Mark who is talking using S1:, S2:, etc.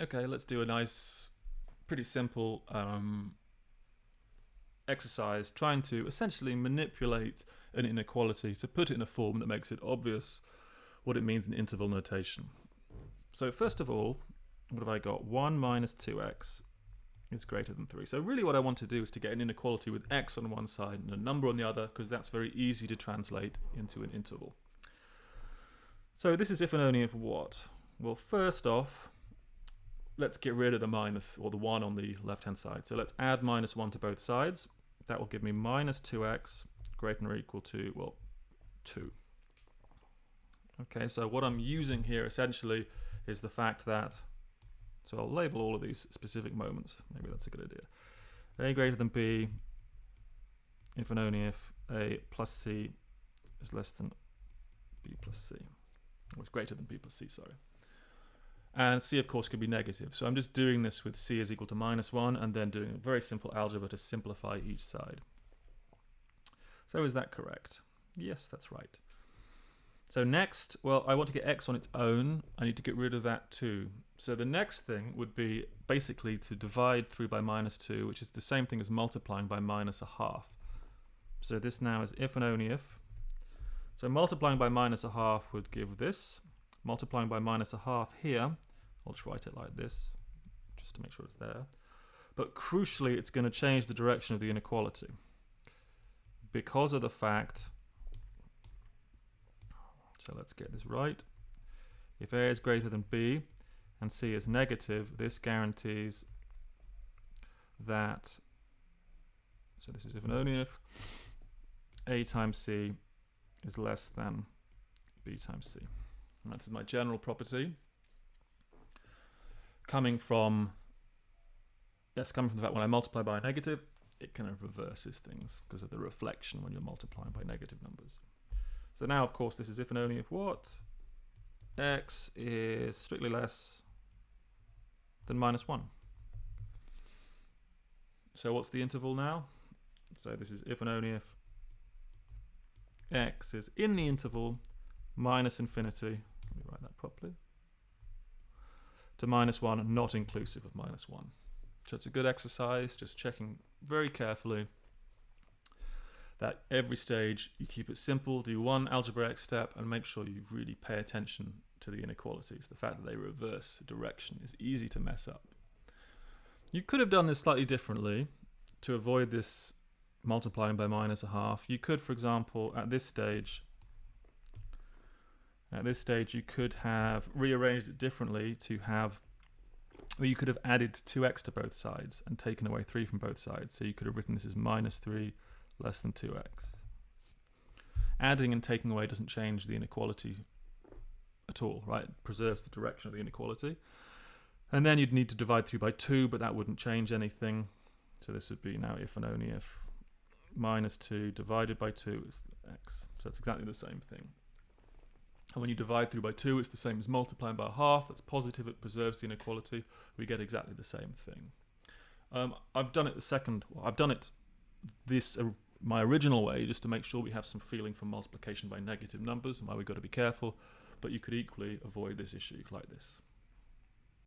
S1: Okay, let's do a nice, pretty simple exercise trying to essentially manipulate an inequality to put it in a form that makes it obvious what it means in interval notation. So first of all, what have I got? 1 minus 2x is greater than 3. So really what I want to do is to get an inequality with x on one side and a number on the other, because that's very easy to translate into an interval. So this is if and only if what? Well, first off, let's get rid of the minus or the 1 on the left-hand side. So let's add minus 1 to both sides. That will give me minus 2x greater than or equal to, well, 2. Okay, so what I'm using here essentially is the fact that, so I'll label all of these specific moments. Maybe that's a good idea. A greater than b if and only if a plus c is less than b plus c. Or it's greater than b plus c, sorry. And c, of course, could be negative. So I'm just doing this with c is equal to minus 1 and then doing a very simple algebra to simplify each side. So is that correct? Yes, that's right. So next, well, I want to get x on its own. I need to get rid of that too. So the next thing would be basically to divide through by minus 2, which is the same thing as multiplying by minus a half. So this now is if and only if. So multiplying by minus a half would give this. Multiplying by minus a half here, I'll just write it like this, just to make sure it's there. But crucially, it's going to change the direction of the inequality because of the fact, so let's get this right. If a is greater than b and c is negative, this guarantees that, so this is if and only if a times c is less than b times c. And that's my general property. Coming from the fact when I multiply by a negative, it kind of reverses things because of the reflection when you're multiplying by negative numbers. So now, of course, this is if and only if what? X is strictly less than minus 1. So what's the interval now? So this is if and only if x is in the interval minus infinity, let me write that properly, to minus 1, not inclusive of minus 1. So it's a good exercise, just checking very carefully that every stage you keep it simple, do one algebraic step, and make sure you really pay attention to the inequalities. The fact that they reverse direction is easy to mess up. You could have done this slightly differently to avoid this multiplying by minus a half. You could, for example, at this stage you could have rearranged it differently to have, or you could have added 2x to both sides and taken away 3 from both sides. So you could have written this as minus 3 less than 2x. Adding and taking away doesn't change the inequality at all, right? It preserves the direction of the inequality. And then you'd need to divide through by 2, but that wouldn't change anything. So this would be now if and only if minus 2 divided by 2 is x. So it's exactly the same thing. And when you divide through by 2, it's the same as multiplying by a half. That's positive, it preserves the inequality. We get exactly the same thing. I've done it my original way, just to make sure we have some feeling for multiplication by negative numbers and why we've got to be careful. But you could equally avoid this issue like this.